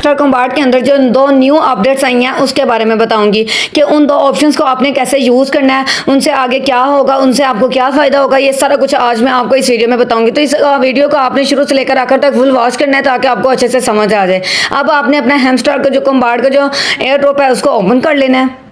Hamster combat के अंदर जो 2 न्यू अपडेट्स आई हैं उसके बारे में बताऊंगी कि उन 2 ऑप्शंस को आपने कैसे यूज़ करना है, उनसे आगे क्या होगा, उनसे आपको क्या फ़ायदा होगा, ये सारा कुछ आज मैं आपको इस वीडियो में बताऊंगी। तो इस वीडियो को आपने शुरू से लेकर आखिर तक फुल वॉच करना है ताकि आपको अच्छे से समझ आ जाए। अब आपने अपना हैमस्टर का जो कॉम्बैट का जो एयर ड्रॉप है उसको ओपन कर लेना है।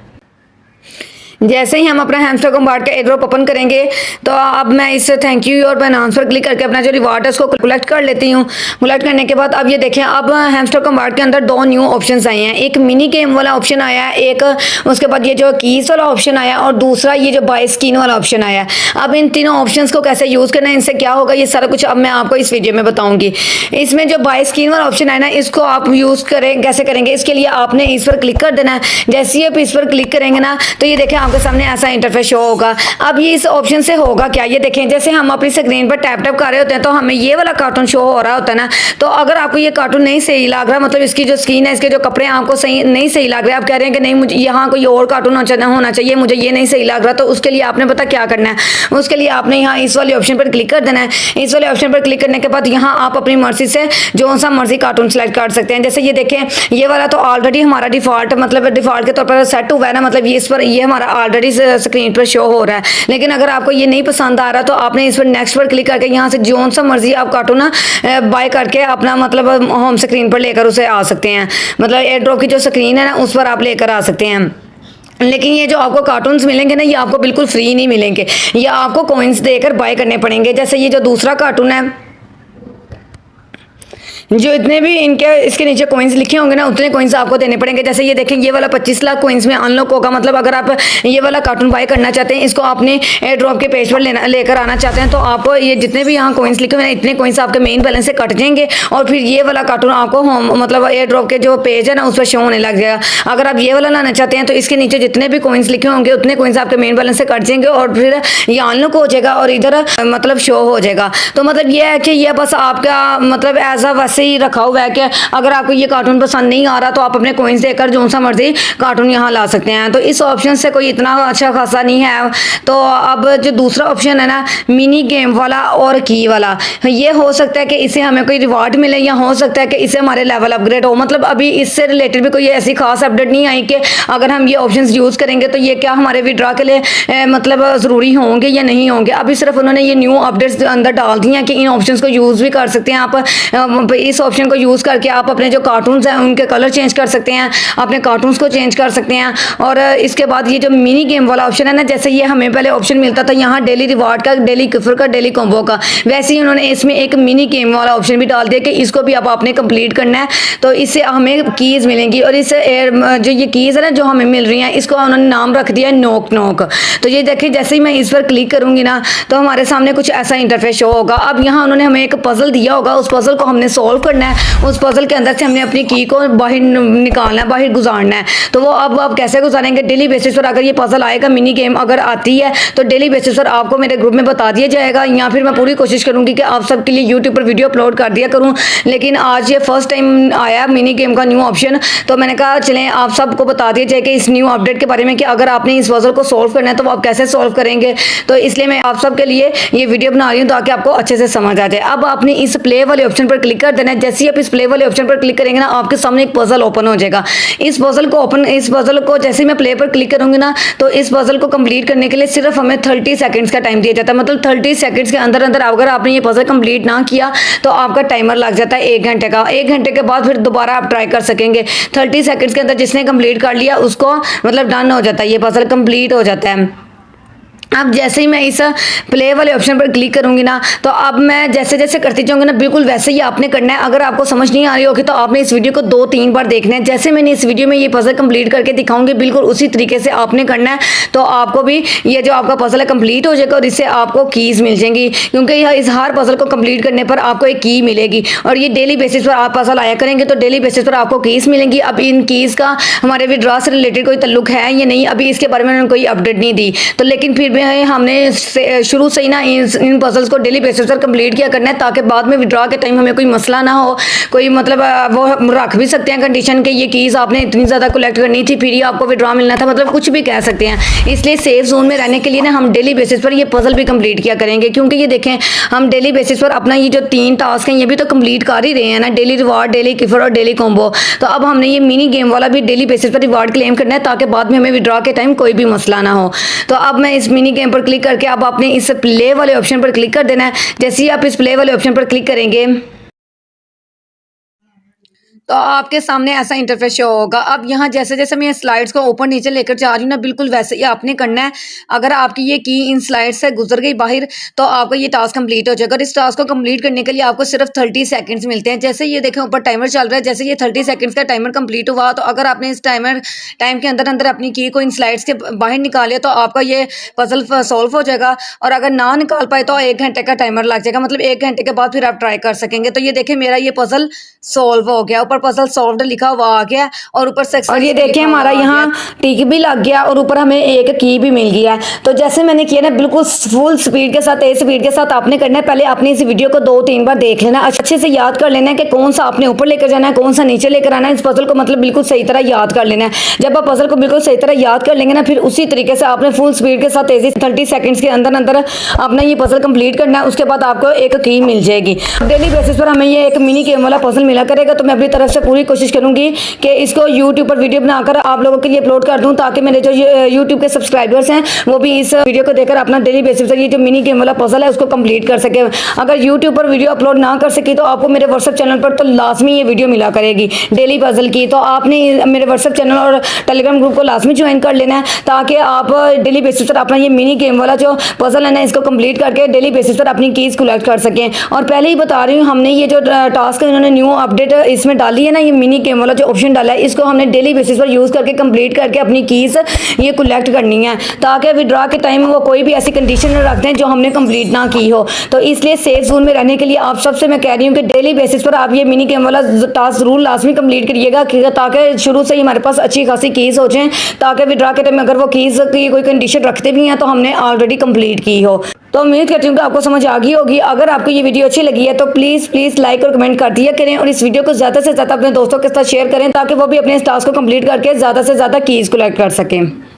जैसे ही हम अपना हैमस्टर कॉम्बैट का एयर ड्रॉप ओपन करेंगे तो अब मैं इस थैंक यू और बाइनेंस पर क्लिक करके अपना जो रिवार्ड है उसको कलेक्ट कर लेती हूँ। कलेक्ट करने के बाद अब ये देखें, अब हैमस्टर कॉम्बैट के अंदर 2 न्यू ऑप्शंस आए हैं। एक मिनी गेम वाला ऑप्शन आया है, एक उसके बाद ये जो कीज वाला ऑप्शन आया और दूसरा ये जो बाय स्किन वाला ऑप्शन आया है। अब इन तीनों ऑप्शंस को कैसे यूज़ करना है, इनसे क्या होगा, ये सारा कुछ अब मैं आपको इस वीडियो में बताऊँगी। इसमें जो बाय स्किन वाला ऑप्शन है ना, इसको आप यूज़ करें कैसे करेंगे, इसके लिए आपने इस पर क्लिक कर देना है। जैसे ही आप इस पर क्लिक करेंगे ना तो ये देखें आपके सामने ऐसा इंटरफेस शो होगा। अब ये इस ऑप्शन से होगा क्या, ये देखें जैसे हम अपनी स्क्रीन पर टैप टैप कर रहे होते हैं तो हमें ये वाला कार्टून शो हो रहा होता है ना। तो अगर आपको ये कार्टून नहीं सही लग रहा, मतलब इसकी जो स्किन है, इसके जो कपड़े आपको सही नहीं सही लग रहे, आप कह रहे हैं कि नहीं मुझे यहाँ कोई और कार्टून होना चाहिए, मुझे ये नहीं सही लग रहा, तो उसके लिए आपने पता क्या करना है, उसके लिए आपने यहाँ इस वाले ऑप्शन पर क्लिक कर देना है। इस वाले ऑप्शन पर क्लिक करने के बाद यहाँ आप अपनी मर्जी से जो सा मर्जी कार्टून सेलेक्ट कर सकते हैं। जैसे ये देखें, ये वाला तो ऑलरेडी हमारा डिफॉल्ट मतलब डिफॉल्ट के तौर पर सेट हुआ है ना, मतलब ये इस पर ये हमारा ऑलरेडी स्क्रीन पर शो हो रहा है। लेकिन अगर आपको ये नहीं पसंद आ रहा तो आपने इस पर नेक्स्ट पर क्लिक करके यहाँ से जो सा मर्जी आप कार्टून ना बाय करके अपना मतलब होम स्क्रीन पर लेकर उसे आ सकते हैं। मतलब एयर ड्रॉप की जो स्क्रीन है ना उस पर आप लेकर आ सकते हैं। लेकिन ये जो आपको कार्टून्स मिलेंगे ना, ये आपको बिल्कुल फ्री नहीं मिलेंगे, ये आपको कॉइन्स देकर बाय करने पड़ेंगे। जैसे ये जो दूसरा कार्टून है, जो इतने भी इनके इसके नीचे कॉइन्स लिखे होंगे ना उतने कॉइन्स आपको देने पड़ेंगे। जैसे ये देखें, ये वाला 25 लाख कॉइन्स में अनलॉक होगा। मतलब अगर आप ये वाला कार्टून बाय करना चाहते हैं, इसको आपने एयर ड्रॉप के पेज पर लेकर आना चाहते हैं, तो आपको ये जितने भी यहाँ कॉइन्स लिखे हुए हैं इतने कॉइन्स आपके मेन बैलेंस से कट जाएंगे और फिर ये वाला कार्टून आपको होम मतलब एयर ड्रॉप के जो पेज है ना उस पर शो होने लग जाएगा। अगर आप ये वाला लाना चाहते हैं तो इसके नीचे जितने भी कॉइन्स लिखे होंगे उतने कॉइन्स आपके मेन बैलेंस से कट जाएंगे और फिर ये अनलॉक हो जाएगा और इधर मतलब शो हो जाएगा। तो मतलब ये है कि ये बस आपका मतलब एज वैसे ही रखा हुआ है कि अगर आपको ये कार्टून पसंद नहीं आ रहा तो आप अपने कॉइन्स देकर जो सा मर्जी कार्टून यहाँ ला सकते हैं। तो इस ऑप्शन से कोई इतना अच्छा खासा नहीं है। तो अब जो दूसरा ऑप्शन है ना, मिनी गेम वाला और की वाला, ये हो सकता है कि इससे हमें कोई रिवार्ड मिले या हो सकता है कि इससे हमारे लेवल अपग्रेड हो। मतलब अभी इससे रिलेटेड भी कोई ऐसी खास अपडेट नहीं आई कि अगर हम ये ऑप्शन यूज़ करेंगे तो ये क्या हमारे विड्रॉ के लिए मतलब ज़रूरी होंगे या नहीं होंगे। अभी सिर्फ उन्होंने ये न्यू अपडेट्स अंदर डाल दी हैं कि इन ऑप्शन को यूज़ भी कर सकते हैं आप। इस ऑप्शन को यूज़ करके आप अपने जो कार्टून्स हैं उनके कलर चेंज कर सकते हैं, अपने कार्टून्स को चेंज कर सकते हैं। और इसके बाद ये जो मिनी गेम वाला ऑप्शन है ना, जैसे ये हमें पहले ऑप्शन मिलता था यहाँ डेली रिवार्ड का, डेली गिफ्ट का, डेली कॉम्बो का, वैसे ही उन्होंने इसमें एक मिनी गेम वाला ऑप्शन भी डाल दिया कि इसको भी आप आपने कंप्लीट करना है। तो इससे हमें कीज़ मिलेंगी और इससे जो ये कीज़ है ना जो हमें मिल रही हैं, इसको उन्होंने नाम रख दिया है नोक नोक। तो ये देखिए, जैसे ही मैं इस पर क्लिक करूँगी ना तो हमारे सामने कुछ ऐसा इंटरफेस शो होगा। अब यहाँ उन्होंने हमें एक पजल दिया होगा, उस पजल को हमने सॉल्व करना है। उस पजल के अंदर से हमने अपनी की को बाहर निकालना है, बाहर गुजारना है। तो वो अब आप कैसे गुजारेंगे, डेली बेसिस पर अगर ये पजल आएगा, मिनी गेम अगर आती है तो डेली बेसिस पर आपको मेरे ग्रुप में बता दिया जाएगा, या फिर मैं पूरी कोशिश करूंगी कि आप सबके लिए यूट्यूब पर वीडियो अपलोड कर दिया करूं। लेकिन आज ये फर्स्ट टाइम आया मिनी गेम का न्यू ऑप्शन, तो मैंने कहा चलें आप सबको बता दिया जाए कि इस न्यू अपडेट के बारे में कि अगर आपने इस पजल को सॉल्व करना है तो आप कैसे सॉल्व करेंगे। तो इसलिए मैं आप सबके लिए ये वीडियो बना रही हूँ ताकि आपको अच्छे से समझ आ जाए। अब आपने इस प्ले वाले ऑप्शन पर क्लिक कर देना है। जैसे ही आप इस प्ले वाले ऑप्शन पर क्लिक करेंगे ना, आपके सामने एक पजल ओपन हो जाएगा। इस पजल को जैसे ही मैं प्ले पर क्लिक करूंगी ना तो इस पजल को कंप्लीट करने के लिए सिर्फ हमें 30 सेकंड्स का टाइम दिया जाता है। मतलब 30 सेकंड्स के अंदर अंदर अगर आपने ये पजल कंप्लीट ना किया तो आपका टाइमर लग जाता है 1 घंटे का। 1 घंटे के बाद फिर दोबारा आप ट्राई कर सकेंगे। 30 सेकंड्स के अंदर जिसने कंप्लीट कर लिया उसको मतलब डन हो जाता है, ये पजल कंप्लीट हो जाता है। अब जैसे ही मैं इस प्ले वाले ऑप्शन पर क्लिक करूंगी ना तो अब मैं जैसे जैसे करती जाऊंगी ना बिल्कुल वैसे ही आपने करना है। अगर आपको समझ नहीं आ रही होगी तो आपने इस वीडियो को 2-3 बार देखना है। जैसे मैंने इस वीडियो में ये पजल कंप्लीट करके दिखाऊंगी बिल्कुल उसी तरीके से आपने करना है। तो आपको भी ये जो आपका पजल है कंप्लीट हो जाएगा और इससे आपको कीज़ मिल जाएंगी, क्योंकि इस हर पजल को कंप्लीट करने पर आपको एक की मिलेगी और ये डेली बेसिस पर आप पजल आया करेंगे तो डेली बेसिस पर आपको कीज़ मिलेंगी। अब इन कीज़ का हमारे विड्रॉ से रिलेटेड कोई तल्लुक है या नहीं, अभी इसके बारे में उन्होंने कोई अपडेट नहीं दी। तो लेकिन फिर में हमने शुरू से ही ना इन पजल्स को डेली बेसिस पर कंप्लीट किया करना है, ताकि बाद में विड्रॉ के टाइम हमें कोई मसला ना हो। कोई मतलब वो हम रख भी सकते हैं कंडीशन के ये कीज़ आपने इतनी ज़्यादा कलेक्ट करनी थी, फिर ही आपको विड्रॉ मिलना था, मतलब कुछ भी कह सकते हैं। इसलिए सेफ जोन में रहने के लिए ना हम डेली बेसिस पर ये पजल भी कंप्लीट किया करेंगे, क्योंकि ये देखें हम डेली बेसिस पर अपना ये जो 3 टास्क हैं ये भी तो कंप्लीट कर ही रहे हैं ना, डेली रिवार्ड, डेली किफर और डेली कॉम्बो। तो अब हमने ये मिनी गेम वाला भी डेली बेसिस पर रिवार्ड क्लेम करना है, ताकि बाद में हमें विड्रॉ के टाइम कोई भी मसला ना हो। तो अब मैं इस मिनी गेम पर क्लिक करके अब आपने इस प्ले वाले ऑप्शन पर क्लिक कर देना है। जैसे ही आप इस प्ले वाले ऑप्शन पर क्लिक करेंगे तो आपके सामने ऐसा इंटरफेस शो होगा। अब यहाँ जैसे जैसे मैं स्लाइड्स को ऊपर नीचे लेकर जा रही हूँ ना, बिल्कुल वैसे ही आपने करना है। अगर आपकी ये की इन स्लाइड्स से गुजर गई बाहर तो आपका ये टास्क कंप्लीट हो जाएगा। और इस टास्क को कंप्लीट करने के लिए आपको सिर्फ 30 सेकंड्स मिलते हैं। जैसे ये देखें ऊपर टाइमर चल रहा है, जैसे ये 30 सेकंड्स का टाइमर कंप्लीट हुआ तो अगर आपने इस टाइम के अंदर अंदर अपनी की को इन स्लाइड्स के बाहर निकाले तो आपका ये पजल सॉल्व हो जाएगा। और अगर ना निकाल पाए तो 1 घंटे का टाइमर लग जाएगा, मतलब 1 घंटे के बाद फिर आप ट्राई कर सकेंगे। तो ये देखें मेरा ये पजल सॉल्व हो गया, ऊपर पजल सॉल्व्ड लिखा हुआ आ गया और ऊपर सक्सेस। और ये देखिए हमारा यहाँ टिक भी लग गया और ऊपर हमें एक की भी मिल गया। तो जैसे मैंने किया ना, बिल्कुल फुल स्पीड के साथ, तेज स्पीड के साथ आपने करना है। पहले आपने इस वीडियो को 2-3 बार देख लेना, अच्छे से याद कर लेना है कि कौन सा आपने ऊपर लेकर जाना है, कौन सा नीचे लेकर आना है। इस पजल को मतलब बिल्कुल सही तरह याद कर लेना है। जब आप पजल को बिल्कुल सही तरह याद कर लेंगे ना, फिर उसी तरीके से आपने फुल स्पीड के साथ तेजी 30 सेकंड्स के अंदर अंदर अपना ये पजल कंप्लीट करना है। उसके बाद आपको एक की मिल जाएगी। डेली बेसिस पर हमें ये एक मिनी गेम वाला पजल मिला करेगा। तो मैं अपनी तरफ से पूरी कोशिश करूंगी कि इसको YouTube पर वीडियो बनाकर आप लोगों के लिए अपलोड कर दूं, ताकि मेरे जो YouTube के सब्सक्राइबर्स हैं वो भी इस वीडियो को देखकर अपना डेली बेसिस पर ये जो मिनी गेम वाला पजल है उसको कंप्लीट कर सके। अगर YouTube पर वीडियो अपलोड ना कर सकी तो आपको मेरे व्हाट्सएप चैनल पर तो लाजमी ये वीडियो मिला करेगी डेली पजल की। तो आपने मेरे व्हाट्सएप चैनल और टेलीग्राम ग्रुप को लाजमी ज्वाइन कर लेना है, ताकि आप डेली बेसिस पर अपना ये मिनी गेम वाला जो पजल है ना इसको कंप्लीट करके डेली बेसिस पर अपनी कीज कलेक्ट कर सकें। और पहले ही बता रही हूँ, हमने ये जो टास्क इन्होंने न्यू अपडेट इसमें डाली है ना, ये मिनी गेम वाला जो ऑप्शन डाला है, इसको हमने डेली बेसिस पर यूज़ करके कंप्लीट करके अपनी कीज़ ये कलेक्ट करनी है, ताकि विड्रॉ के टाइम वो कोई भी ऐसी कंडीशन न रख दें जो हमने कंप्लीट ना की हो। तो इसलिए सेफ जोन में रहने के लिए आप सबसे मैं कह रही हूँ कि डेली बेसिस पर आप ये मिनी गेम वाला टास्क जरूर लाजमी कंप्लीट करिएगा, ताकि शुरू से ही हमारे पास अच्छी खासी कीज़ हो जाएँ, ताकि विड्रॉ के टाइम अगर वो कीज़ की कोई कंडीशन रखते भी हैं तो हमने ऑलरेडी कंप्लीट की हो। तो उम्मीद करती हूँ कि आपको समझ आ गई होगी। अगर आपको ये वीडियो अच्छी लगी है तो प्लीज़ लाइक और कमेंट कर दिया करें, और इस वीडियो को ज़्यादा से ज़्यादा अपने दोस्तों के साथ शेयर करें, ताकि वो भी अपने इस टास्क को कंप्लीट करके ज़्यादा से ज़्यादा कीज़ कलेक्ट कर सकें।